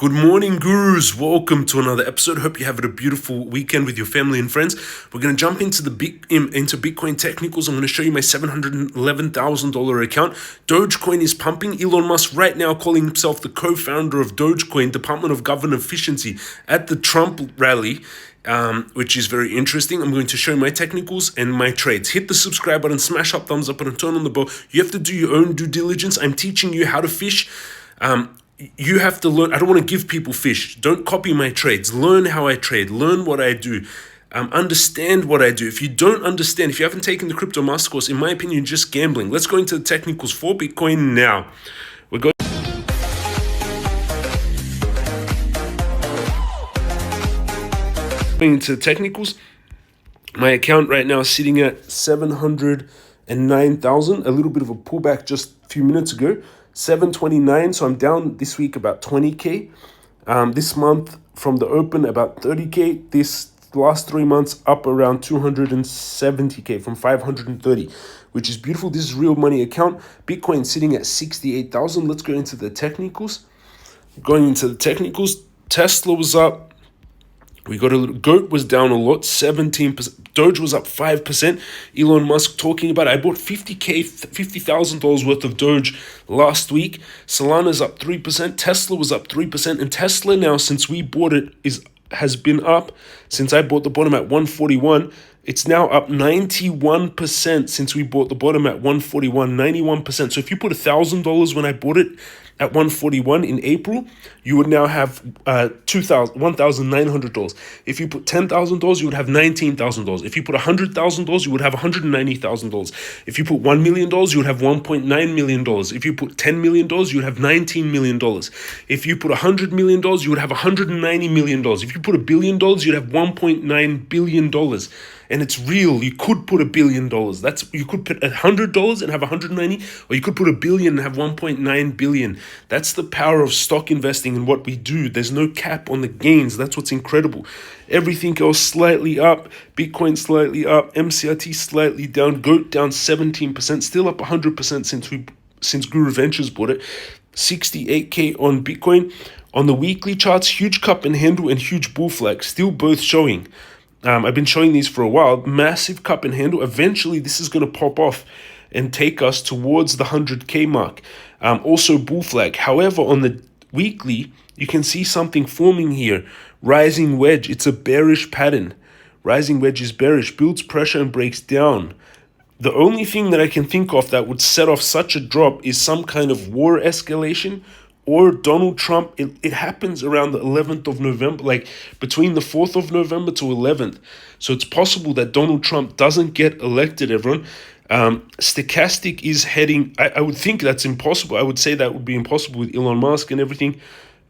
Good morning, gurus. Welcome to another episode. Hope you're having a beautiful weekend with your family and friends. We're going to jump into into Bitcoin technicals. I'm going to show you my $711,000 account. Dogecoin is pumping. Elon Musk right now calling himself the co-founder of Dogecoin, Department of Government Efficiency, at the Trump rally, which is very interesting. I'm going to show you my technicals and my trades. Hit the subscribe button, smash up, thumbs up, and turn on the bell. You have to do your own due diligence. I'm teaching you how to fish. You have to learn. I don't want to give people fish. Don't copy my trades. Learn how I trade. Learn what I do. Understand what I do. If you don't understand, if you haven't taken the Crypto Master course, in my opinion, you're just gambling. Let's go into the technicals for Bitcoin now. We're going into the technicals. My account right now is sitting at 709,000. A little bit of a pullback just a few minutes ago. 729, so I'm down this week about 20k. This month from the open about 30k. This last 3 months up around 270k from 530, which is beautiful. This is real money account. Bitcoin sitting at 68,000. Let's go into the technicals. Going into the technicals, Tesla was up. We got a little, GOAT was down a lot, 17%. Doge was up 5%. Elon Musk talking about it. I bought $50,000 worth of Doge last week. Solana's up 3%. Tesla was up 3%. And Tesla now, since we bought it, has been up. Since I bought the bottom at 141, it's now up 91% since we bought the bottom at 141, 91%. So if you put $1,000 when I bought it at 141 in April, you would now have $1,900. If you put $10,000, you would have $19,000. If you put $100,000, you would have $190,000. If you put $1 million, you would have $1.9 million. If you put $10 million, you would have $19 million. If you put $100 million, you would have $190 million. If you put $1 billion, you'd have $1.9 billion. And it's real. You could put $1 billion. You could put $100 and have 190, or you could put $1 billion and have 1.9 billion. That's the power of stock investing and what we do. There's no cap on the gains. That's what's incredible. Everything else slightly up. Bitcoin slightly up. MCRT slightly down. GOAT down 17%. Still up 100% since Guru Ventures bought it. 68k on Bitcoin. On the weekly charts, huge cup and handle and huge bull flag. Still both showing. I've been showing these for a while. Massive cup and handle. Eventually, this is going to pop off and take us towards the 100k mark. Also, bull flag. However, on the weekly, you can see something forming here. Rising wedge. It's a bearish pattern. Rising wedge is bearish. Builds pressure and breaks down. The only thing that I can think of that would set off such a drop is some kind of war escalation, or Donald Trump. It happens around the 11th of November, like between the 4th of November to 11th. So it's possible that Donald Trump doesn't get elected, everyone. Stochastic is heading, I would think that's impossible. I would say that would be impossible with Elon Musk and everything.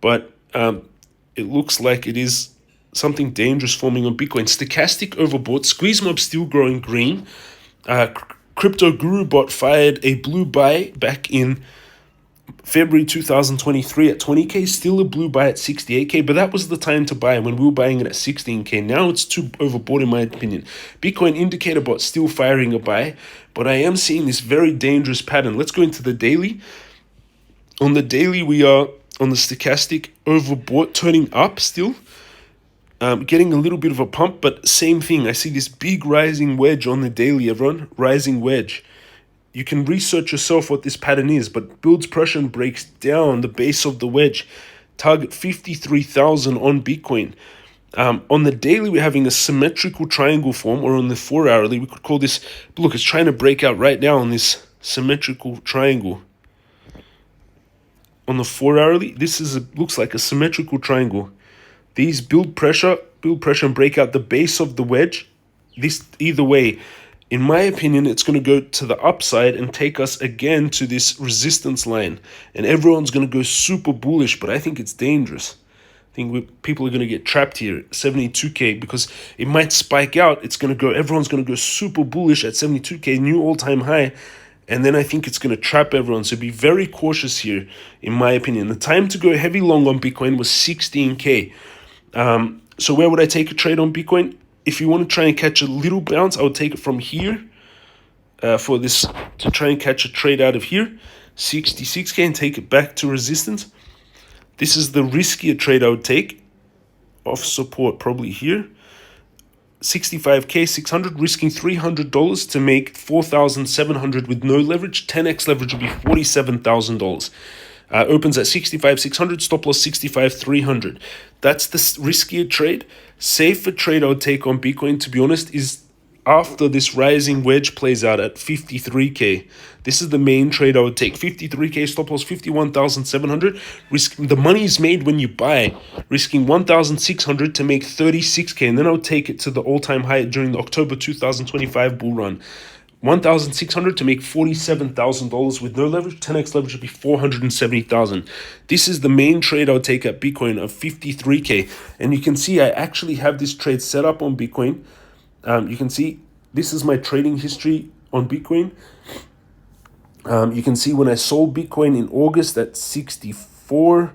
But it looks like it is something dangerous forming on Bitcoin. Stochastic overbought. Squeeze Mob still growing green. Crypto Guru Bot fired a blue buy back in February 2023 at 20k, still a blue buy at 68k, but that was the time to buy when we were buying it at 16k. Now it's too overbought in my opinion. Bitcoin indicator bot still firing a buy, but I am seeing this very dangerous pattern. Let's go into the daily. On the daily, we are on the stochastic overbought, turning up still, getting a little bit of a pump, but same thing. I see this big rising wedge on the daily, everyone. Rising wedge. You can research yourself what this pattern is, but builds pressure and breaks down the base of the wedge. Target 53,000 on Bitcoin. On the daily, we're having a symmetrical triangle form, or on the 4-hourly, we could call this, look, it's trying to break out right now on this symmetrical triangle. On the 4-hourly, this looks like a symmetrical triangle. These build pressure and break out the base of the wedge. This, either way, in my opinion, it's going to go to the upside and take us again to this resistance line. And everyone's going to go super bullish, but I think it's dangerous. I think people are going to get trapped here at 72k because it might spike out. Everyone's going to go super bullish at 72k, new all-time high. And then I think it's going to trap everyone. So be very cautious here, in my opinion. The time to go heavy long on Bitcoin was 16k. So where would I take a trade on Bitcoin? If you want to try and catch a little bounce, I would take it from here for this to try and catch a trade out of here, 66k, and take it back to resistance. This is the riskier trade I would take. Off support probably here. 65k 600, risking $300 to make 4,700 with no leverage. 10x leverage would be $47,000. Opens at 65 600, stop loss 65 300. That's the riskier trade. Safer trade I would take on Bitcoin, to be honest, is after this rising wedge plays out at 53k. This is the main trade I would take. 53k, stop loss 51,700. The money is made when you buy, risking 1,600 to make 36k, and then I would take it to the all-time high during the October 2025 bull run. 1,600 to make $47,000 with no leverage. 10x leverage would be 470,000. This is the main trade I would take at Bitcoin of 53k, and you can see I actually have this trade set up on Bitcoin. You can see this is my trading history on Bitcoin. You can see when I sold Bitcoin in August at 64,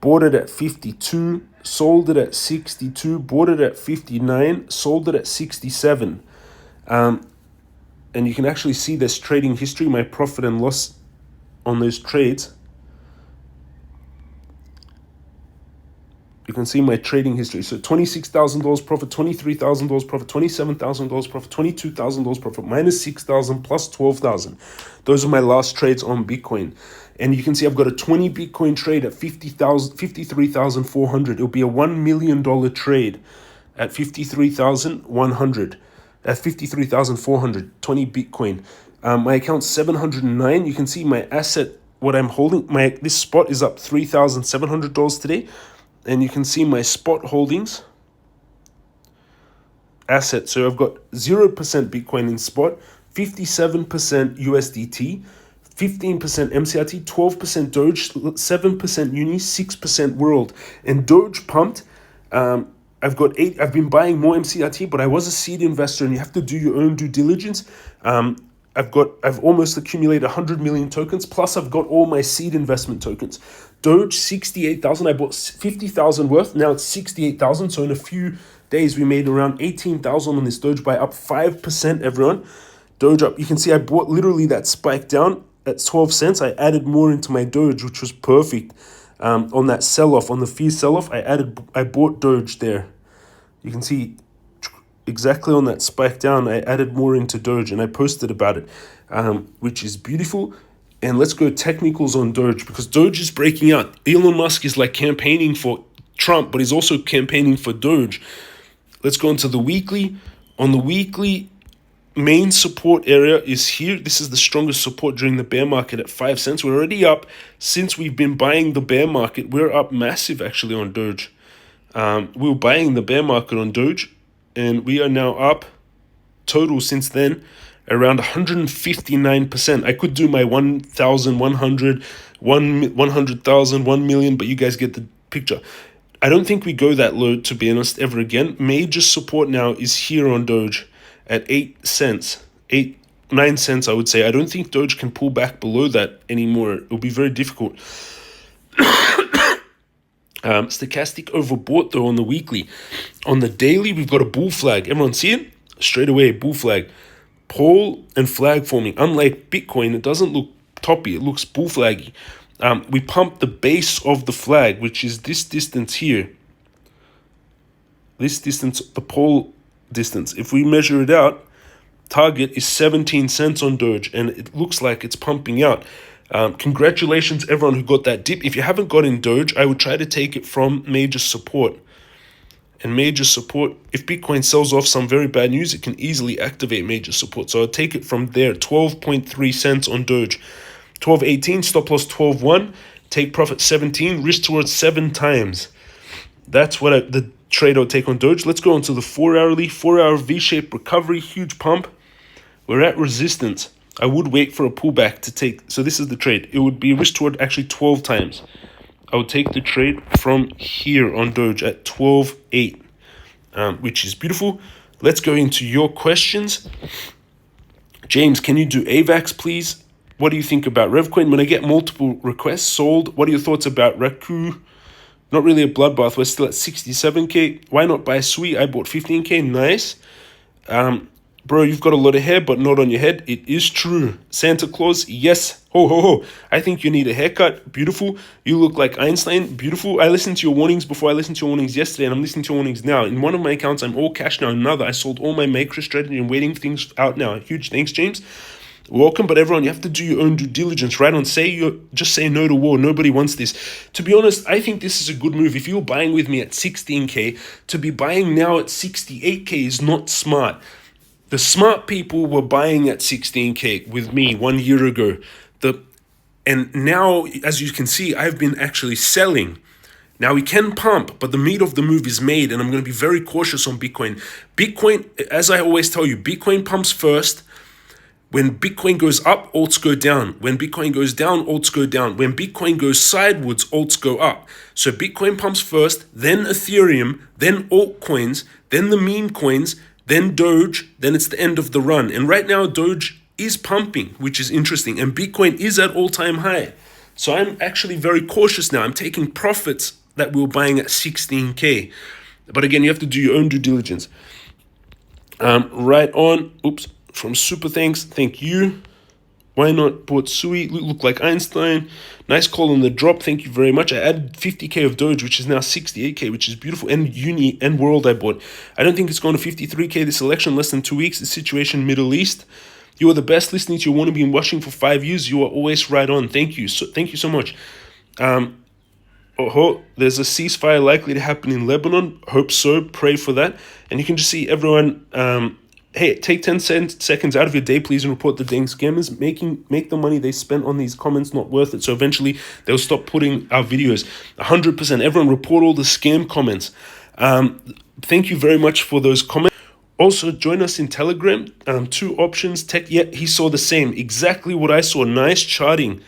bought it at 52, sold it at 62, bought it at 59, sold it at 67. And you can actually see this trading history, my profit and loss on those trades. You can see my trading history. So $26,000 profit, $23,000 profit, $27,000 profit, $22,000 profit, minus $6,000 plus $12,000. Those are my last trades on Bitcoin. And you can see I've got a 20 Bitcoin trade at 53,400. It'll be a $1 million trade at 53,100. At 53,400, 20 Bitcoin. My account's 709. You can see my asset, what I'm holding. This spot is up $3,700 today. And you can see my spot holdings, asset. So I've got 0% Bitcoin in spot, 57% USDT, 15% MCRT, 12% Doge, 7% Uni, 6% World. And Doge pumped. I've been buying more MCRT, but I was a seed investor, and you have to do your own due diligence. I've almost accumulated 100 million tokens, plus I've got all my seed investment tokens. Doge, 68,000. I bought 50,000 worth. Now it's 68,000. So in a few days, we made around 18,000 on this Doge by up 5%, everyone. Doge up. You can see I bought literally that spike down at 12 cents. I added more into my Doge, which was perfect. On that sell-off, on the fee sell-off, I bought Doge there. You can see exactly on that spike down, I added more into Doge, and I posted about it, which is beautiful. And let's go technicals on Doge, because Doge is breaking out. Elon Musk is like campaigning for Trump, but he's also campaigning for Doge. Let's go into the weekly. On the weekly, main support area is here. This is the strongest support during the bear market at 5 cents. We're already up since we've been buying the bear market. We're up massive actually on Doge. We were buying the bear market on Doge, and we are now up total since then around 159%. I could do my 1,100, 100,000, 1 million, but you guys get the picture. I don't think we go that low, to be honest, ever again. Major support now is here on Doge at 8 cents, 9 cents, I would say. I don't think Doge can pull back below that anymore. It'll be very difficult. Stochastic overbought though on the weekly. On the daily, we've got a bull flag. Everyone see it? Straight away, bull flag. Pole and flag forming. Unlike Bitcoin, it doesn't look toppy. It looks bull flaggy. We pumped the base of the flag, which is this distance here. This distance, the pole distance. If we measure it out, target is 17 cents on Doge, and it looks like it's pumping out. Congratulations, everyone who got that dip. If you haven't got in Doge, I would try to take it from major support. And major support, if Bitcoin sells off some very bad news, it can easily activate major support. So I'll take it from there. 12.3 cents on Doge. 12.18, stop loss 12.1, take profit 17, risk towards 7 times. That's what the trade I'll take on Doge. Let's go on to the 4-hourly. 4-hour V-shaped recovery, huge pump. We're at resistance. I would wait for a pullback to take. So this is the trade. It would be risk toward actually 12 times. I would take the trade from here on Doge at 12.8, which is beautiful. Let's go into your questions. James, can you do AVAX, please? What do you think about Revcoin? When I get multiple requests sold, what are your thoughts about Raku? Not really a bloodbath. We're still at 67K. Why not buy Sui? I bought 15K. Nice. Bro, you've got a lot of hair, but not on your head. It is true. Santa Claus, yes. Ho, ho, ho. I think you need a haircut. Beautiful. You look like Einstein. Beautiful. I listened to your warnings before. I listened to your warnings yesterday, and I'm listening to your warnings now. In one of my accounts, I'm all cash now. In another, I sold all my macro strategy and waiting things out now. Huge thanks, James. Welcome, but everyone, you have to do your own due diligence, right? Just say no to war. Nobody wants this. To be honest, I think this is a good move. If you're buying with me at 16K, to be buying now at 68K is not smart. The smart people were buying at 16K with me 1 year ago. And now, as you can see, I've been actually selling. Now we can pump, but the meat of the move is made, and I'm going to be very cautious on Bitcoin. Bitcoin, as I always tell you, Bitcoin pumps first. When Bitcoin goes up, alts go down. When Bitcoin goes down, alts go down. When Bitcoin goes sideways, alts go up. So Bitcoin pumps first, then Ethereum, then altcoins, then the meme coins, then Doge, then it's the end of the run. And right now, Doge is pumping, which is interesting. And Bitcoin is at all-time high. So I'm actually very cautious now. I'm taking profits that we were buying at 16K. But again, you have to do your own due diligence. Right on. Oops. From Super Thanks, thank you. Why not? Bought Sui, look like Einstein. Nice call on the drop, thank you very much. I added 50K of Doge, which is now 68K, which is beautiful. And Uni and World I bought. I don't think it's going to 53K this election, less than 2 weeks. The situation Middle East. You are the best, listening to your wannabe and watching for 5 years. You are always right on. Thank you. Thank you so much. There's a ceasefire likely to happen in Lebanon. Hope so. Pray for that. And you can just see everyone. Hey, take 10 seconds out of your day, please, and report the dang scammers. Make the money they spent on these comments not worth it. So eventually they'll stop putting our videos. 100%. Everyone report all the scam comments. Thank you very much for those comments. Also, join us in Telegram. 2 options. He saw the same. Exactly what I saw. Nice charting.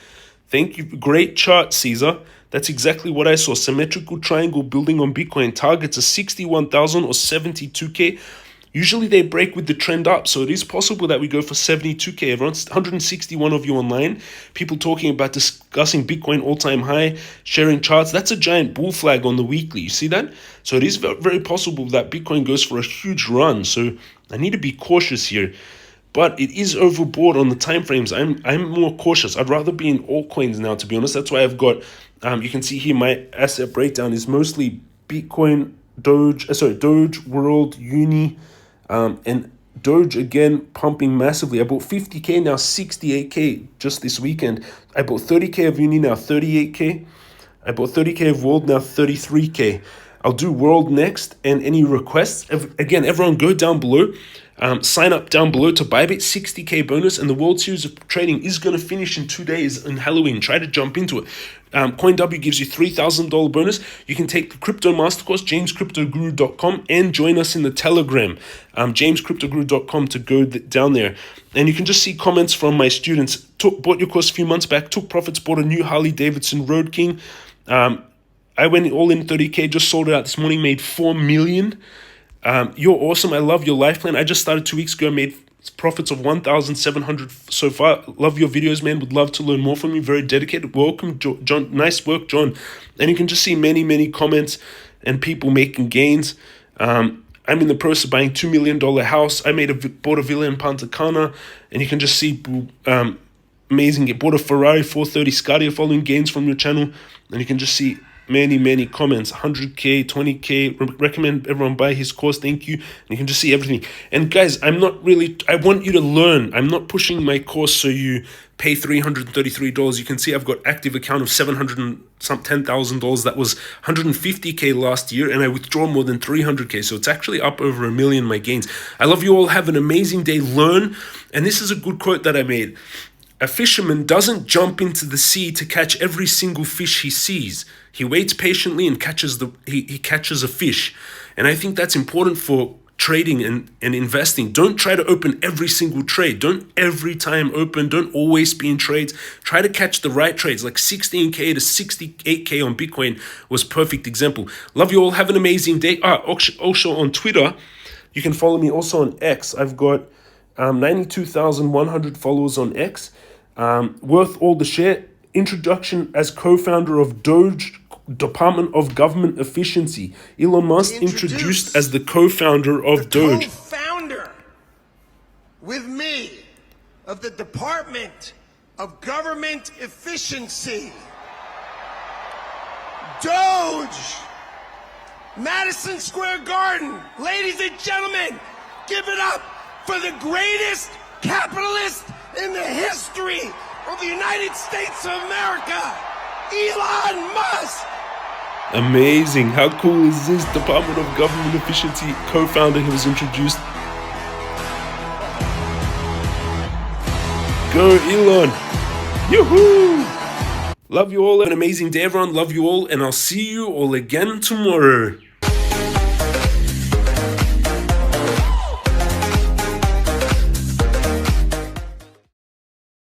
Thank you. Great chart, Caesar. That's exactly what I saw. Symmetrical triangle building on Bitcoin. Targets are 61,000 or 72K. Usually they break with the trend up, so it is possible that we go for 72K. Everyone's 161 of you online. People talking about discussing Bitcoin all-time high, sharing charts. That's a giant bull flag on the weekly. You see that? So it is very possible that Bitcoin goes for a huge run. So I need to be cautious here. But it is overbought on the time frames. I'm more cautious. I'd rather be in altcoins now, to be honest. That's why I've got, you can see here my asset breakdown is mostly Bitcoin, Doge, World, Uni, and Doge again pumping massively. I bought 50K, now 68K just this weekend. I bought 30K of Uni, now 38K. I bought 30K of World, now 33K. I'll do World next, and any requests. Again, everyone go down below. Sign up down below to Bybit, 60K bonus, and the World Series of Trading is going to finish in 2 days on Halloween. Try to jump into it. CoinW gives you $3,000 bonus. You can take the crypto masterclass, jamescryptoguru.com, and join us in the Telegram, jamescryptoguru.com, to go down there. And you can just see comments from my students. Bought your course a few months back, took profits, bought a new Harley Davidson Road King. I went all in 30K, just sold it out this morning, made $4 million. You're awesome. I love your life plan. I just started 2 weeks ago, made profits of 1,700 so far. Love your videos, man. Would love to learn more from you. Very dedicated. Welcome, John. Nice work, John. And you can just see many comments and people making gains. I'm in the process of buying $2 million house. I bought a villa in Punta Cana, and you can just see amazing. Bought a Ferrari 430 Scadia, following gains from your channel, and you can just see many comments. 100K, 20K. Recommend everyone buy his course. Thank you. And you can just see everything. And guys, I want you to learn. I'm not pushing my course so you pay $333. You can see I've got active account of $10,000. That was 150K last year, and I withdraw more than 300K. So it's actually up over $1 million, my gains. I love you all. Have an amazing day. Learn. And this is a good quote that I made. A fisherman doesn't jump into the sea to catch every single fish he sees. He waits patiently and he catches a fish. And I think that's important for trading and investing. Don't try to open every single trade. Don't every time open. Don't always be in trades. Try to catch the right trades. Like 16K to 68K on Bitcoin was perfect example. Love you all. Have an amazing day. Also on Twitter, you can follow me also on X. I've got 92,100 followers on X. Worth all the share. Introduction as co-founder of Doge, Department of Government Efficiency. Elon Musk introduced as the co-founder of Doge. Co-founder. with me of the Department of Government Efficiency. Doge, Madison Square Garden. Ladies and gentlemen, give it up for the greatest capitalist in the history of the United States of America, Elon Musk. Amazing. How cool is this? Department of Government Efficiency co-founder who was introduced. Go Elon. Yoo-hoo. Love you all. Have an amazing day, everyone. Love you all. And I'll see you all again tomorrow.